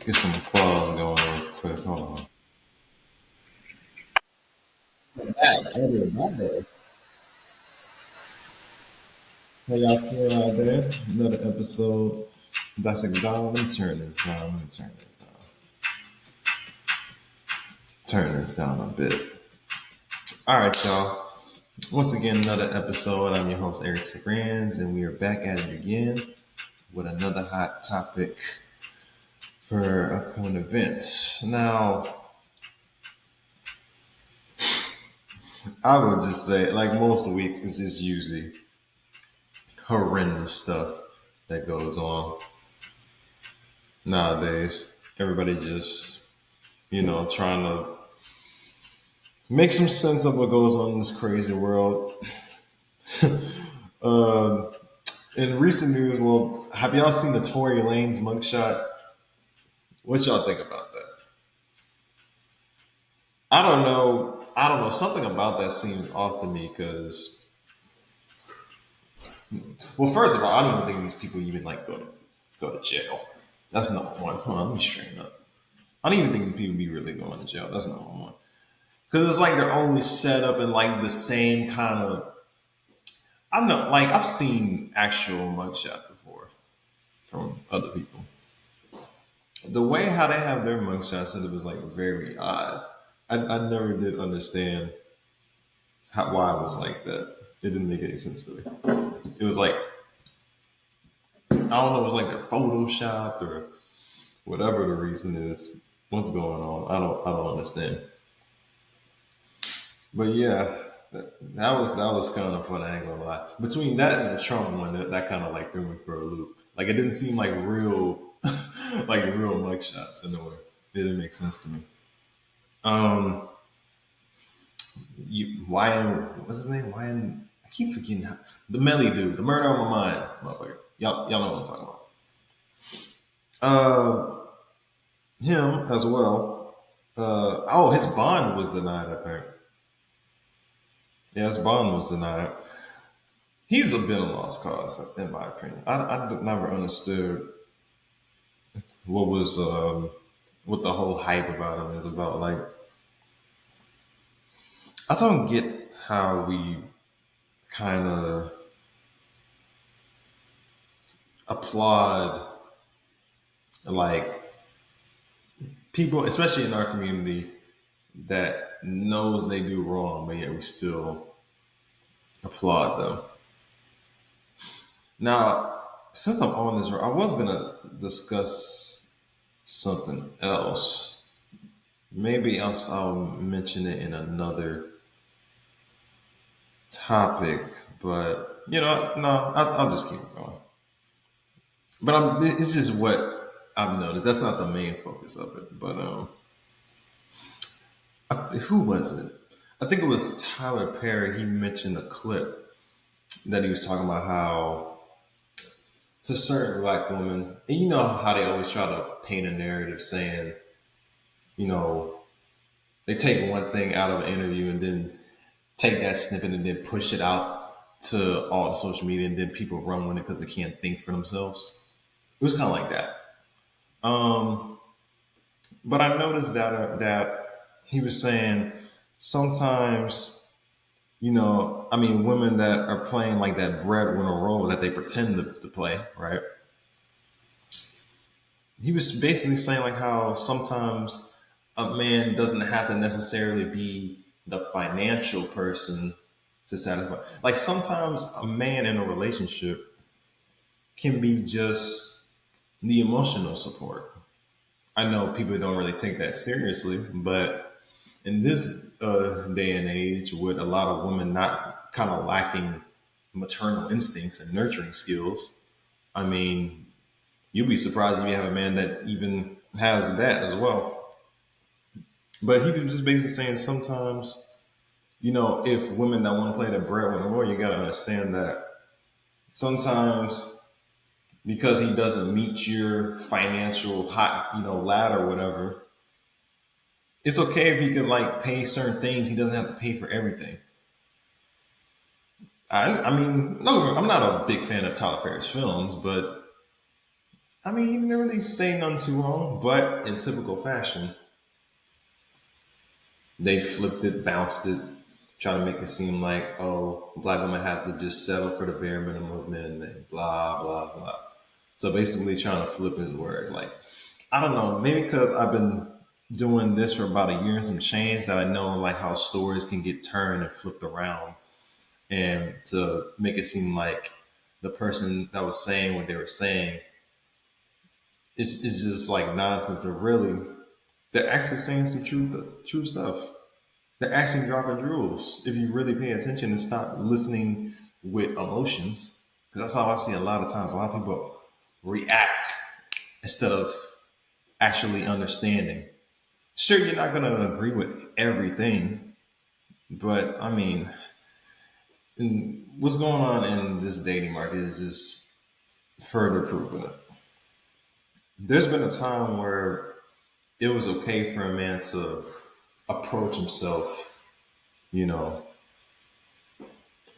Get some applause going real quick. Hold on. How y'all feeling out there? Another episode. That's a down. Let me turn this down. Let me turn this down. Turn this down a bit. All right, y'all. Once again, another episode. I'm your host, Eric Tigrans, and we are back at it again with another hot topic for upcoming events. Now, I would just say, like most weeks, it's just usually horrendous stuff that goes on nowadays. Everybody just, trying to make some sense of what goes on in this crazy world. uh, in recent news, well, have y'all seen the Tory Lanez mugshot? What y'all think about that? I don't know. I don't know. Something about that seems off to me because, well, first of all, I don't even think these people even like go to jail. That's number one. Hold on, let me straighten up. I don't even think these people be really going to jail. That's number one. Because it's like they're always set up in like the same kind of. I don't know, like I've seen actual mugshot before from other people. The way how they have their mugshot set up is like very odd. I never did understand why it was like that. It didn't make any sense to me. It was like I don't know. It was like they're photoshopped or whatever the reason is. What's going on? I don't understand. But yeah, that was kind of fun. I ain't gonna lie. Between that and the Trump one, that kind of like threw me for a loop. Like it didn't seem like real, like real mugshots in a way. It didn't make sense to me. Um, what's his name? Ryan. I keep forgetting the Melly dude, the murder on my mind, motherfucker. Y'all know what I'm talking about. Him as well. Oh, his bond was denied. Apparently, yeah, his bond was denied. He's been a lost cause, in my opinion. I never understood what was what the whole hype about him is about. Like, I don't get how we kind of applaud like people, especially in our community, that knows they do wrong, but yet we still applaud them. Now, since I'm on this, I was gonna discuss something else. Maybe I'll mention it in another topic, but no, I'll just keep it going. But it's just what I've noticed. That's not the main focus of it. But who was it? I think it was Tyler Perry. He mentioned a clip that he was talking about how to certain black women, and you know how they always try to paint a narrative saying, you know, they take one thing out of an interview and then take that snippet and then push it out to all the social media, and then people run with it because they can't think for themselves. It was kind of like that. Um, but I noticed that he was saying sometimes, I mean, women that are playing like that breadwinner role that they pretend to play, right? He was basically saying like how sometimes a man doesn't have to necessarily be the financial person to satisfy. Like sometimes a man in a relationship can be just the emotional support. I know people don't really take that seriously, but in this day and age, with a lot of women not kind of lacking maternal instincts and nurturing skills, I mean, you'd be surprised if you have a man that even has that as well. But he was just basically saying sometimes, if women that want to play the breadwinner role, you got to understand that sometimes because he doesn't meet your financial hot, ladder or whatever, it's okay if he could like pay certain things. He doesn't have to pay for everything. I mean, no, I'm not a big fan of Tyler Perry's films, but I mean, he didn't really say nothing too wrong, but in typical fashion, they flipped it, bounced it, trying to make it seem like, oh, black women have to just settle for the bare minimum of men, and blah, blah, blah. So basically trying to flip his words. Like, I don't know, maybe because I've been doing this for about a year and some change that I know like how stories can get turned and flipped around and to make it seem like the person that was saying what they were saying it's just like nonsense, but really they're actually saying some true stuff. They're actually dropping jewels if you really pay attention and stop listening with emotions. Because that's how I see a lot of times. A lot of people react instead of actually understanding. Sure, you're not going to agree with everything, but I mean, what's going on in this dating market is just further proof of it. There's been a time where it was okay for a man to approach himself, you know,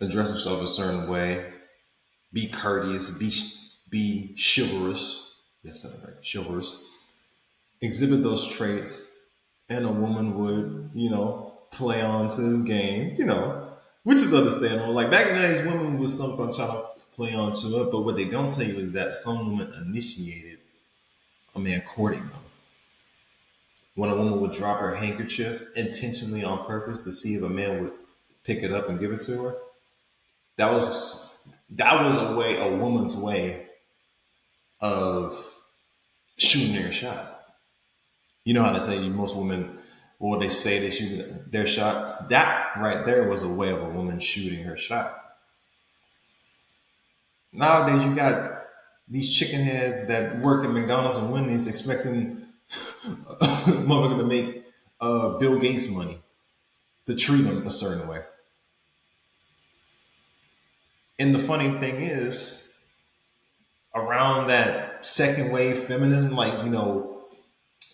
address himself a certain way, be courteous, be chivalrous. Yes, that's right, chivalrous. Exhibit those traits, and a woman would, play on to his game, which is understandable. Like back in the days, women would sometimes try to play on to it, but what they don't tell you is that some women initiated a man courting them. When a woman would drop her handkerchief intentionally on purpose to see if a man would pick it up and give it to her, that was a woman's way of shooting their shot. You know how they say most women, or they say they shoot their shot. That right there was a way of a woman shooting her shot. Nowadays, you got these chicken heads that work at McDonald's and Wendy's expecting motherfucker to make Bill Gates money to treat them a certain way. And the funny thing is, around that second wave feminism, like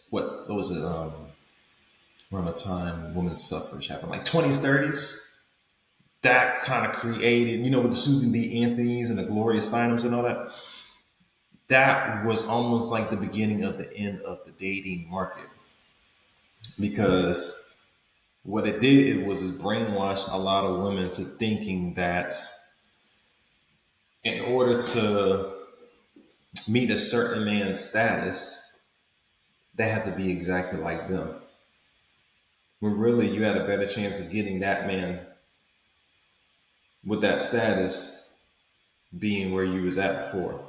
what was it? Around the time women's suffrage happened, like 20s, 30s. That kind of created, with the Susan B. Anthony's and the Gloria Steinems and all that. That was almost like the beginning of the end of the dating market because what it did it brainwash a lot of women to thinking that in order to meet a certain man's status, they had to be exactly like them. When really you had a better chance of getting that man with that status being where you was at before,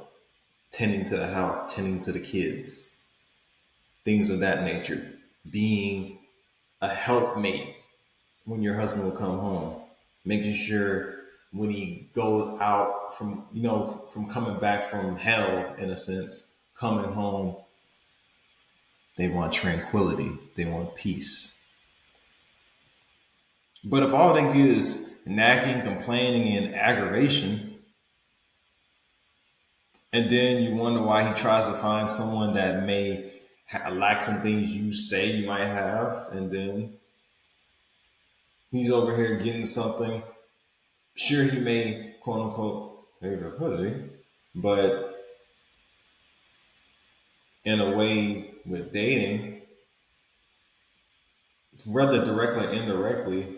tending to the house, tending to the kids, things of that nature, being a helpmate when your husband will come home, making sure when he goes out from coming back from hell, in a sense, coming home, they want tranquility, they want peace. But if all they get is nagging, complaining, and aggravation, and then you wonder why he tries to find someone that may lack some things you say you might have, and then he's over here getting something. Sure, he may quote unquote pay the pussy, but in a way with dating, whether directly or indirectly,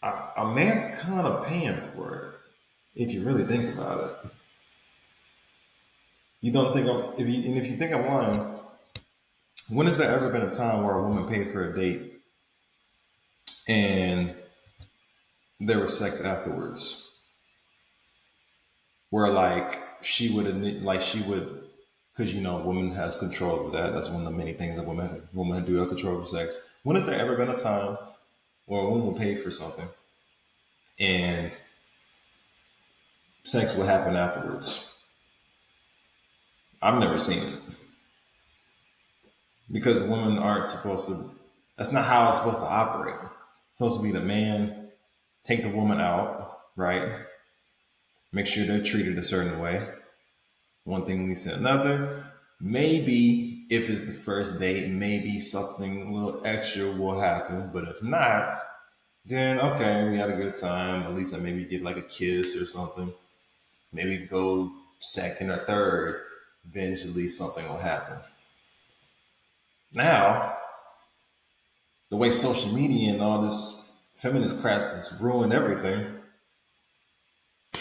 a man's kind of paying for it if you really think about it. You don't think if you think I'm lying, when has there ever been a time where a woman paid for a date and there was sex afterwards? Where she would, because a woman has control over that. That's one of the many things that women do have control over sex. When has there ever been a time where a woman will pay for something and sex will happen afterwards? I've never seen it because women aren't supposed to. That's not how it's supposed to operate. It's supposed to be the man take the woman out, right? Make sure they're treated a certain way. One thing leads to another. Maybe if it's the first date, maybe something a little extra will happen. But if not, then okay, we had a good time. At least I maybe get like a kiss or something. Maybe go second or third. eventually something will happen. Now, the way social media and all this feminist crap has ruined everything.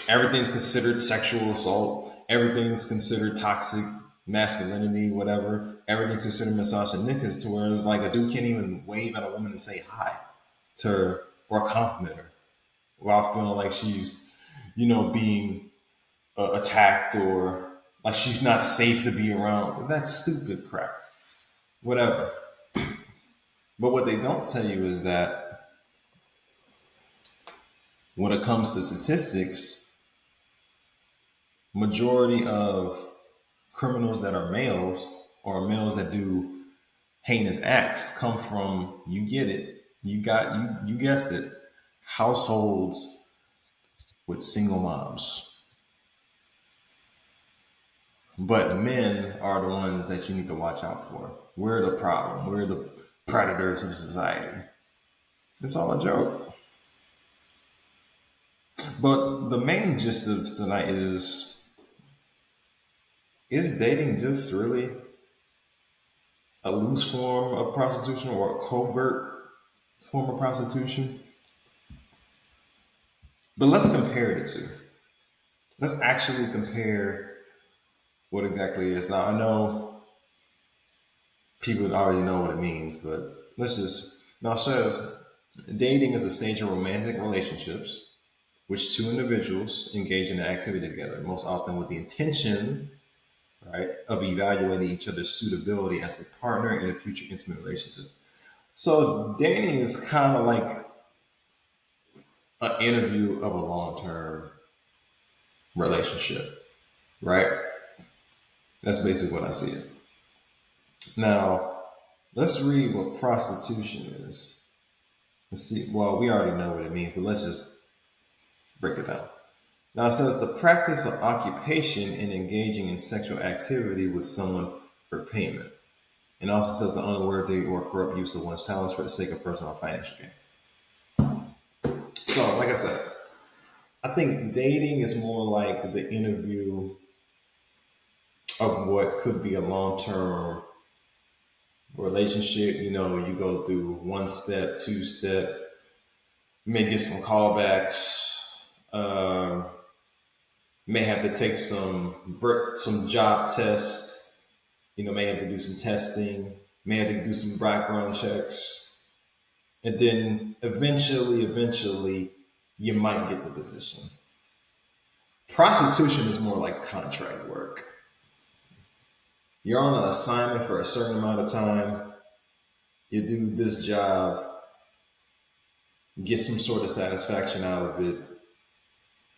Everything's considered sexual assault. Everything's considered toxic masculinity, whatever. Everything's considered misogynistic to where it's like a dude can't even wave at a woman and say hi to her or compliment her while feeling like she's, being attacked or like she's not safe to be around. That's stupid crap. Whatever. But what they don't tell you is that when it comes to statistics, majority of criminals that are males or males that do heinous acts come from, you get it, you guessed it, households with single moms. But men are the ones that you need to watch out for. We're the problem. We're the predators of society. It's all a joke. But the main gist of tonight is dating just really a loose form of prostitution or a covert form of prostitution? But let's compare the two. Let's actually compare what exactly it is. Now, I know people already know what it means, but let's just. Now, it says dating is a stage of romantic relationships which two individuals engage in an activity together, most often with the intention, right, of evaluating each other's suitability as a partner in a future intimate relationship. So dating is kind of like an interview of a long-term relationship, right? That's basically what I see it. Now, let's read what prostitution is. Let's see. Well, we already know what it means, but let's just break it down. Now, it says the practice of occupation in engaging in sexual activity with someone for payment. And also says the unworthy or corrupt use of one's talents for the sake of personal or financial gain. So, like I said, I think dating is more like the interview of what could be a long-term relationship. You go through one step, two step, you may get some callbacks, may have to take some job tests, may have to do some testing, may have to do some background checks, and then eventually, you might get the position. Prostitution is more like contract work. You're on an assignment for a certain amount of time. You do this job, get some sort of satisfaction out of it,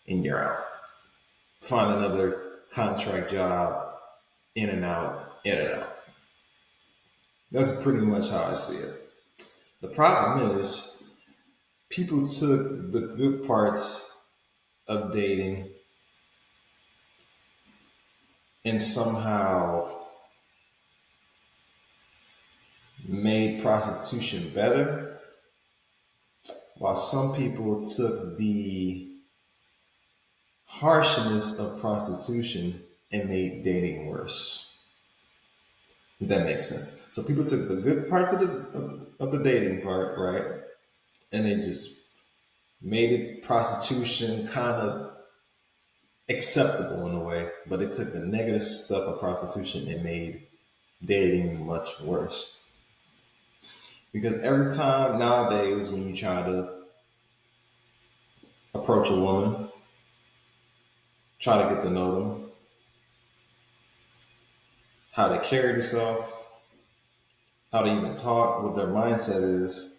and you're out. Find another contract job, in and out, in and out. That's pretty much how I see it. The problem is, people took the good parts of dating and somehow made prostitution better, while some people took the harshness of prostitution and made dating worse. If that makes sense. So people took the good parts of the dating part, right, and they just made it prostitution kind of acceptable in a way, but it took the negative stuff of prostitution and made dating much worse. Because every time nowadays when you try to approach a woman, try to get to know them, how they carry themselves, how they even talk, what their mindset is,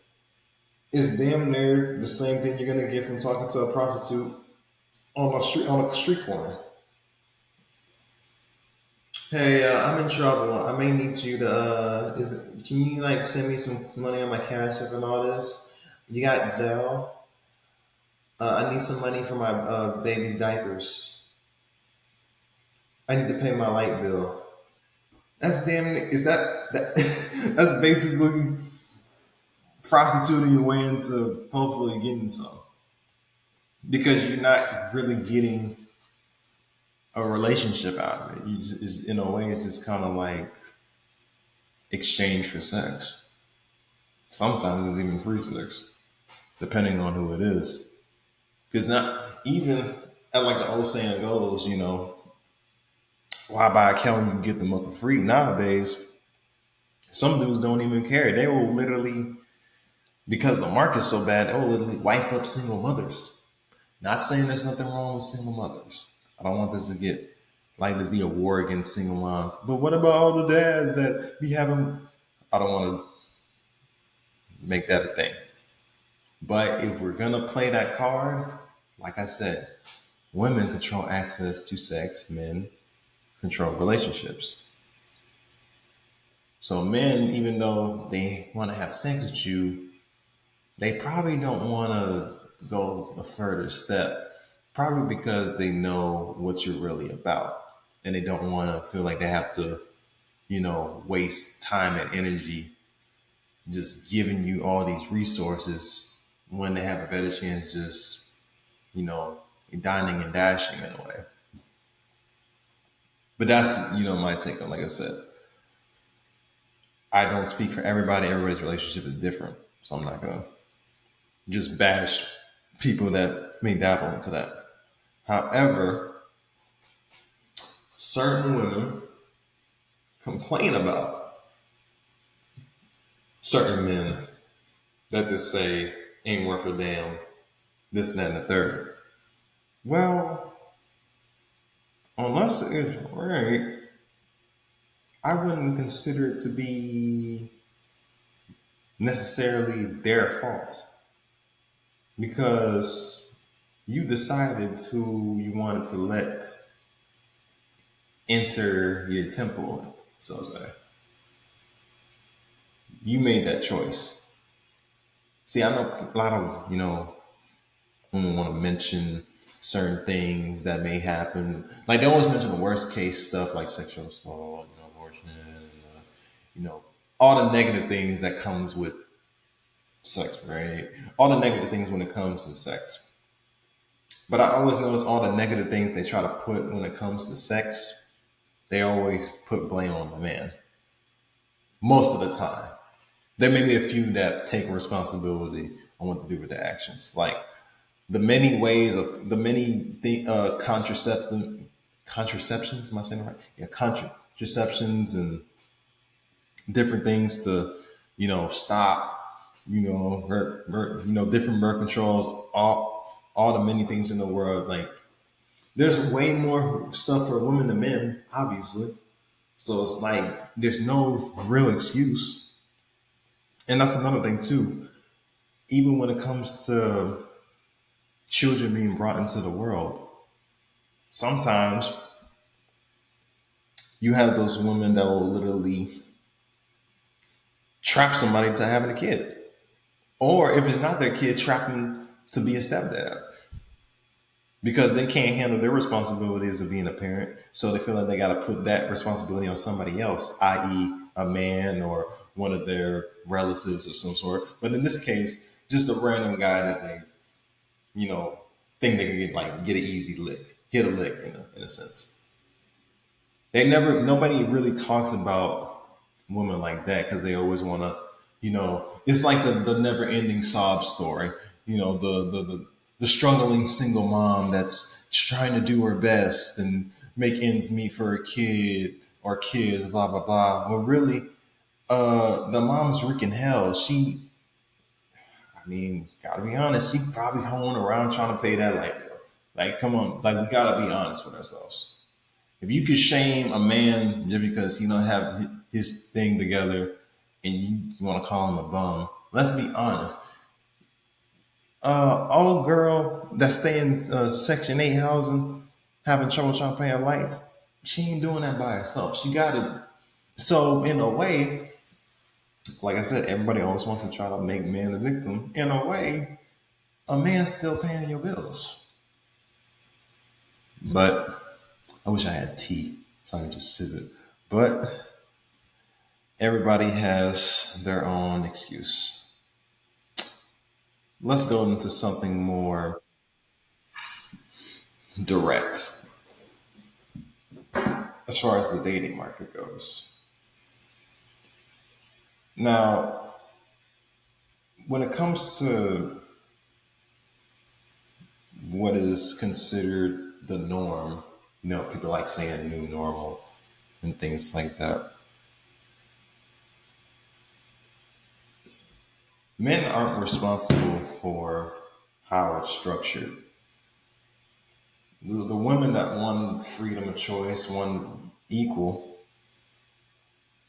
it's damn near the same thing you're gonna get from talking to a prostitute on a street corner. Hey, I'm in trouble. I may need you to. Can you like send me some money on my cash app and all this? You got Zelle? I need some money for my baby's diapers. I need to pay my light bill. That's damn. Is that? That's basically prostituting your way into hopefully getting some, because you're not really getting a relationship out of it. In a way, it's just kind of like exchange for sex. Sometimes it's even free sex, depending on who it is. Because not even, like the old saying goes, why buy a cow when you can get them up for free? Nowadays, some dudes don't even care. They will literally, because the market's so bad, they will literally wipe up single mothers. Not saying there's nothing wrong with single mothers. I don't want this to get like this be a war against single moms. But what about all the dads that be having? I don't want to make that a thing. But if we're gonna play that card, like I said, women control access to sex, men control relationships. So men, even though they want to have sex with you, they probably don't want to go a further step, probably because they know what you're really about, and they don't want to feel like they have to, waste time and energy just giving you all these resources when they have a better chance just, you know, dining and dashing in a way. But that's, my take on, like I said, I don't speak for everybody. Everybody's relationship is different. So I'm not going to just bash people that may dabble into that. However, certain women complain about certain men that they say ain't worth a damn, this, that, and the third. Well, unless it's right, I wouldn't consider it to be necessarily their fault because you decided who you wanted to let enter your temple, so to say. You made that choice. See, I know a lot of, women want to mention certain things that may happen. Like they always mention the worst case stuff like sexual assault, abortion, and, all the negative things that comes with sex, right? All the negative things when it comes to sex. But I always notice all the negative things they try to put when it comes to sex, they always put blame on the man. Most of the time. There may be a few that take responsibility on what to do with their actions. Like the many ways of the many contraceptions, am I saying it right? Yeah, contraceptions and different things to, stop, different birth controls, all the many things in the world. Like there's way more stuff for women than men, obviously. So it's like there's no real excuse. And that's another thing too. Even when it comes to children being brought into the world, sometimes you have those women that will literally trap somebody to having a kid. Or if it's not their kid, trap them to be a stepdad. Because they can't handle their responsibilities of being a parent. So they feel like they got to put that responsibility on somebody else, i.e., a man or one of their relatives of some sort. But in this case, just a random guy that they, think they can get an easy lick, hit a lick in a sense. Nobody really talks about women like that because they always want to, it's like the never ending sob story. The struggling single mom that's trying to do her best and make ends meet for a kid or kids, blah blah blah. Well, really, the mom's wreaking hell. Gotta be honest, she probably hoeing around trying to pay that light bill. Like, come on, like we gotta be honest with ourselves. If you could shame a man just because he don't have his thing together and you want to call him a bum, let's be honest. Old girl that stay in Section 8 housing, having trouble trying to pay her lights, she ain't doing that by herself. She got it. So, in a way, like I said, everybody always wants to try to make man the victim. In a way, a man's still paying your bills. But I wish I had tea so I could just sip it. But everybody has their own excuse. Let's go into something more direct. as far as the dating market goes. Now, when it comes to what is considered the norm, people like saying new normal and things like that. Men aren't responsible for how it's structured. The women that want freedom of choice, want equal,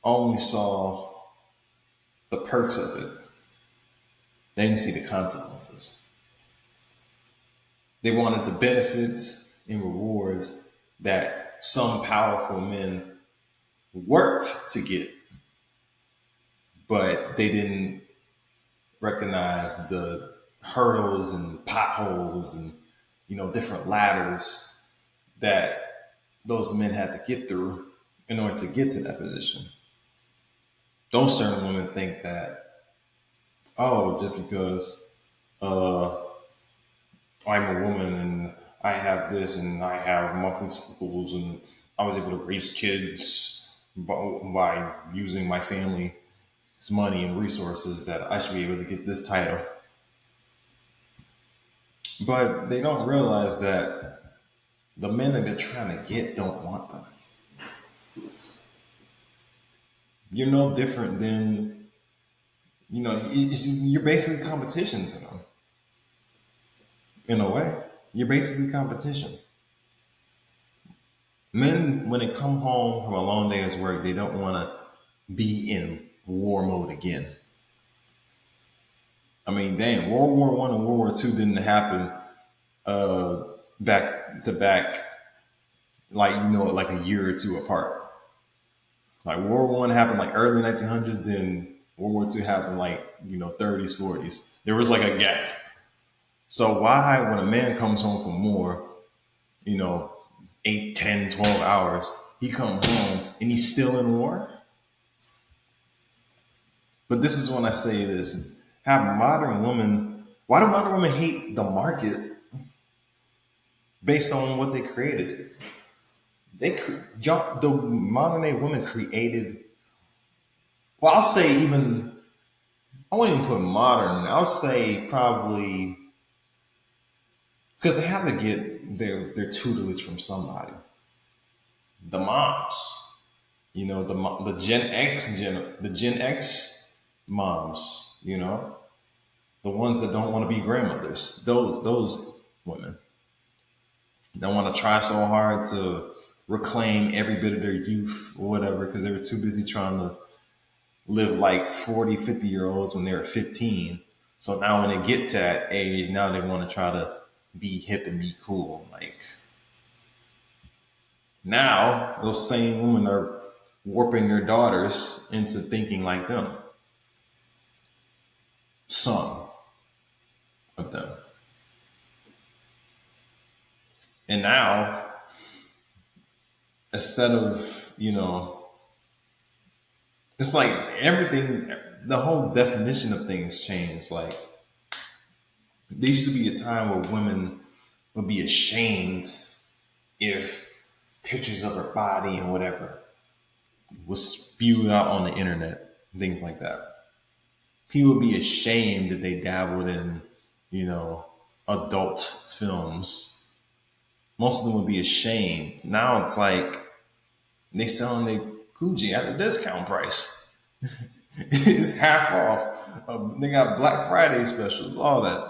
only saw the perks of it. They didn't see the consequences. They wanted the benefits and rewards that some powerful men worked to get, but they didn't recognize the hurdles and potholes and different ladders that those men had to get through in order to get to that position. Those certain women think that, oh, just because uh, I'm a woman and I have this and I have monthly cycles and I was able to raise kids by using my family's money and resources, that I should be able to get this title. But they don't realize that the men that they're trying to get don't want them. You're no different than, you're basically competition to them. In a way, you're basically competition. Men, when they come home from a long day's work, they don't want to be in war mode again. I mean, dang, World War One and World War Two didn't happen back to back, like a year or two apart. Like World War One happened like early 1900s, then World War Two happened like 30s, 40s. There was like a gap. So why, when a man comes home from war, 8, 10, 12 hours, he comes home and he's still in war? But this is when I say this: have modern women. Why do modern women hate the market based on what they created? The modern day women created. Well, I'll say even. I wouldn't even put modern. I'll say probably because they have to get their tutelage from somebody. The moms, the Gen X moms, the ones that don't want to be grandmothers. Those women that want to try so hard to reclaim every bit of their youth or whatever because they were too busy trying to live like 40, 50-year-olds when they were 15. So now when they get to that age, now they want to try to be hip and be cool. Like now those same women are warping their daughters into thinking like them. Some of them. And now, instead of, it's like the whole definition of things changed. Like, there used to be a time where women would be ashamed if pictures of her body and whatever was spewed out on the internet, things like that. People would be ashamed that they dabbled in, adult films. Most of them would be ashamed. Now it's like they selling their Gucci at a discount price. It's half off. They got Black Friday specials, all that.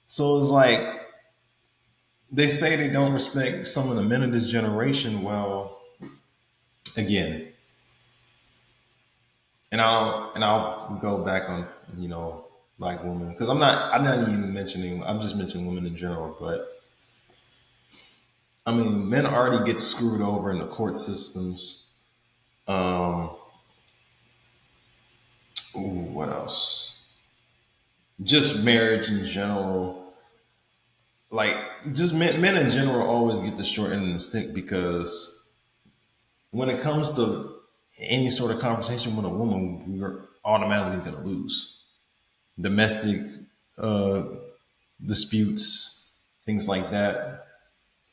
So it's like they say they don't respect some of the men of this generation. Well, again, and I'll go back on black women because I'm not even mentioning. I'm just mentioning women in general, but I mean, men already get screwed over in the court systems. What else? Just marriage in general. Like, just men in general always get the short end of the stick because when it comes to any sort of conversation with a woman, we're automatically going to lose. Domestic uh, disputes, things like that.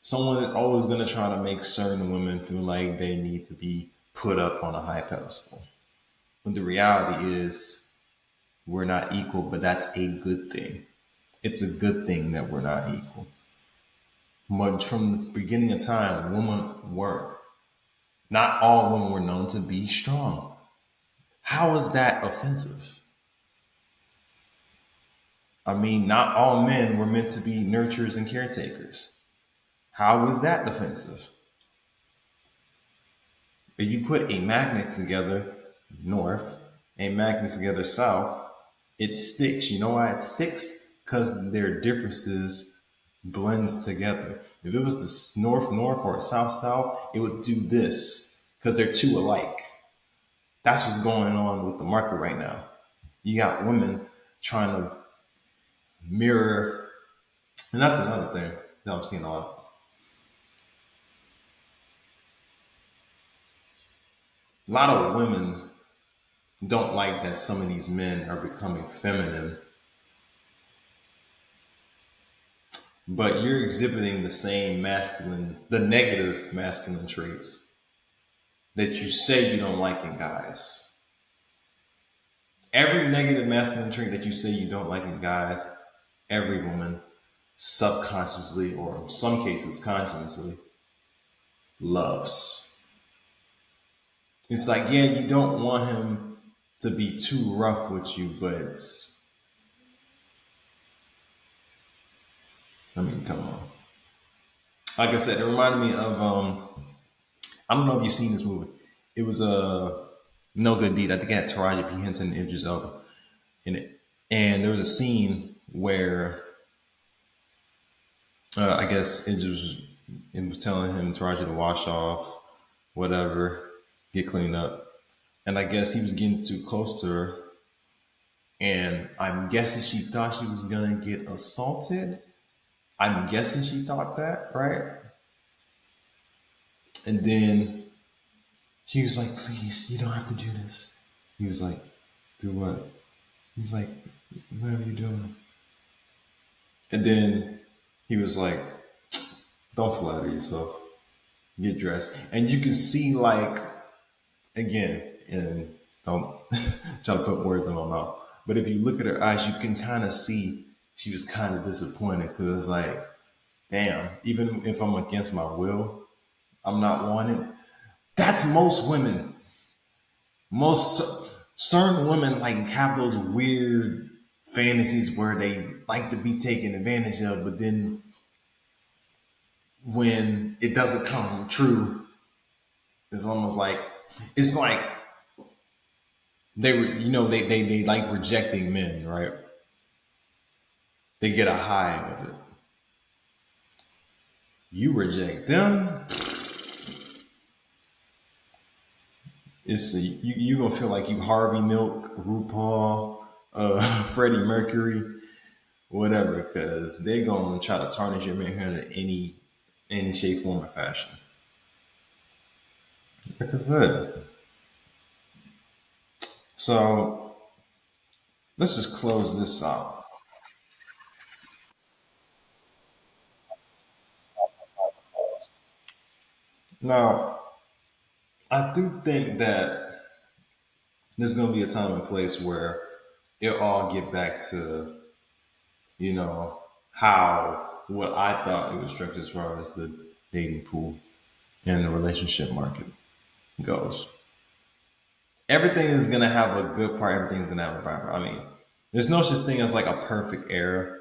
Someone is always going to try to make certain women feel like they need to be put up on a high pedestal. But the reality is, we're not equal, but that's a good thing. It's a good thing that we're not equal. But from the beginning of time, women weren't. Not all women were known to be strong. How is that offensive? I mean, not all men were meant to be nurturers and caretakers. How is that offensive? If you put a magnet together north, a magnet together south, it sticks. You know why it sticks? Because their differences blends together. If it was the north north or south south, it would do this because they're two alike. That's what's going on with the market right now. You got women trying to mirror, and that's another thing that I'm seeing a lot. A lot of women don't like that some of these men are becoming feminine, but you're exhibiting the same masculine, the negative masculine traits that you say you don't like in guys. Every negative masculine trait that you say you don't like in guys, every woman subconsciously, or in some cases consciously, loves. It's like, yeah, you don't want him to be too rough with you, but I mean, come on. Like I said, it reminded me of I don't know if you've seen this movie. It was a No Good Deed. I think it had Taraji P Henson and Idris Elba in it, and there was a scene where I guess it was telling him Taraji to wash off, whatever, get cleaned up, and I guess he was getting too close to her, and I'm guessing she thought she was gonna get assaulted. I'm guessing she thought that, right? And then she was like, "Please, you don't have to do this." He was like, "Do what?" He's like, "Whatever you're doing." And then he was like, "Don't flatter yourself. Get dressed." And you can see, like, again, and don't try to put words in my mouth, but if you look at her eyes, you can kind of see she was kind of disappointed because it's like, damn, even if I'm against my will, I'm not wanted. That's most women. Most certain women like have those weird fantasies where they like to be taken advantage of, but then when it doesn't come true, it's almost like it's like they were, they like rejecting men, right? They get a high of it. You reject them, you gonna feel like you Harvey Milk, RuPaul, Freddie Mercury, whatever, because they're gonna try to tarnish your manhood in any shape, form, or fashion. Like I said. So let's just close this out. Now, I do think that there's gonna be a time and place where it'll all get back to, you know, how what I thought it was structured as far as the dating pool and the relationship market goes. Everything is gonna have a good part. Everything's gonna have a bad part. I mean, there's no such thing as like a perfect era.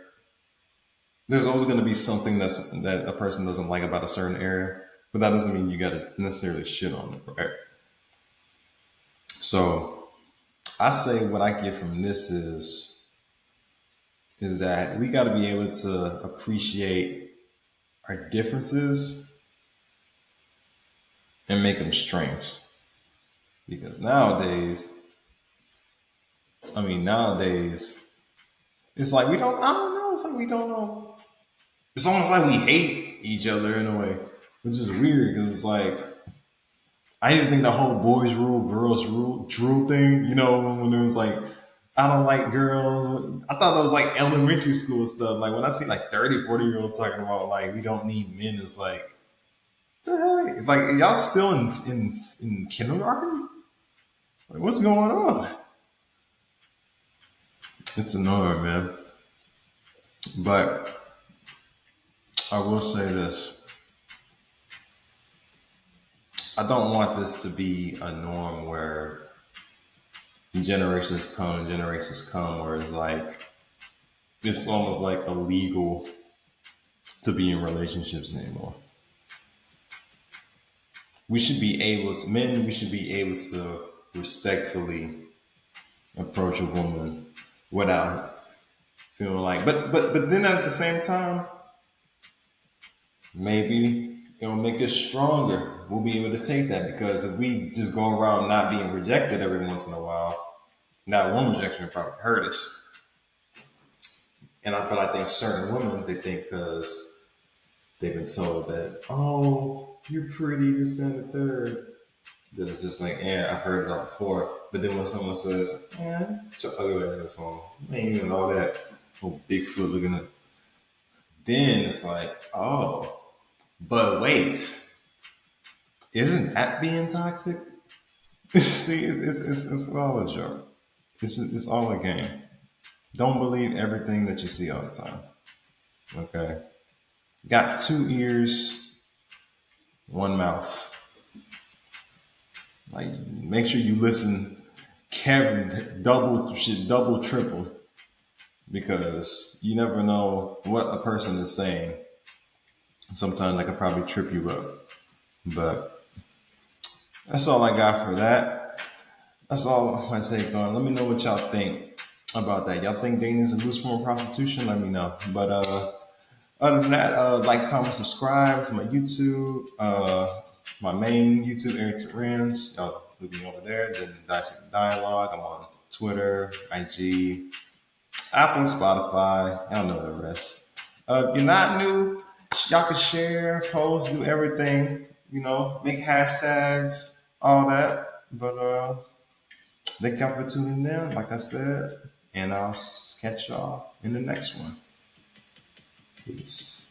There's always gonna be something that a person doesn't like about a certain area, but that doesn't mean you gotta necessarily shit on it, right? So I say what I get from this is that we got to be able to appreciate our differences and make them strengths. Because nowadays, it's like we don't. I don't know. It's like we don't know. It's almost like we hate each other in a way, which is weird because it's like I just think the whole boys rule, girls rule, Drew thing. You know, when it was like I don't like girls. I thought that was like elementary school stuff. Like when I see like 30, 40 year olds talking about like we don't need men, it's like the hell? Like y'all still in kindergarten? Like what's going on? It's annoying, man. But I will say this. I don't want this to be a norm where generations come, where it's like it's almost like illegal to be in relationships anymore. We should be able to men. We should be able to respectfully approach a woman without feeling like. But then at the same time, maybe it'll make us stronger. We'll be able to take that because if we just go around not being rejected every once in a while, that one rejection would probably hurt us. But I think certain women they think because they've been told that oh you're pretty this that and the third that it's just like yeah I've heard it all before. But then when someone says yeah your ugly ass on ain't even all that oh Bigfoot looking at, then it's like oh but wait isn't that being toxic? See it's all a joke. It's all a game. Don't believe everything that you see all the time. Okay. Got two ears, one mouth. Like, make sure you listen, double, triple, because you never know what a person is saying. Sometimes I could probably trip you up. But that's all I got for that. That's all I say, going. Let me know what y'all think about that. Y'all think dating is a loose form of prostitution? Let me know. But other than that, like, comment, subscribe to my YouTube, my main YouTube, Eric Terrence. Y'all look me over there. Then Dissect Dialogue. I'm on Twitter, IG, Apple, Spotify. Y'all know the rest. If you're not new, y'all can share, post, do everything. You know, make hashtags, all that. But thank y'all for tuning in, like I said, and I'll catch y'all in the next one. Peace.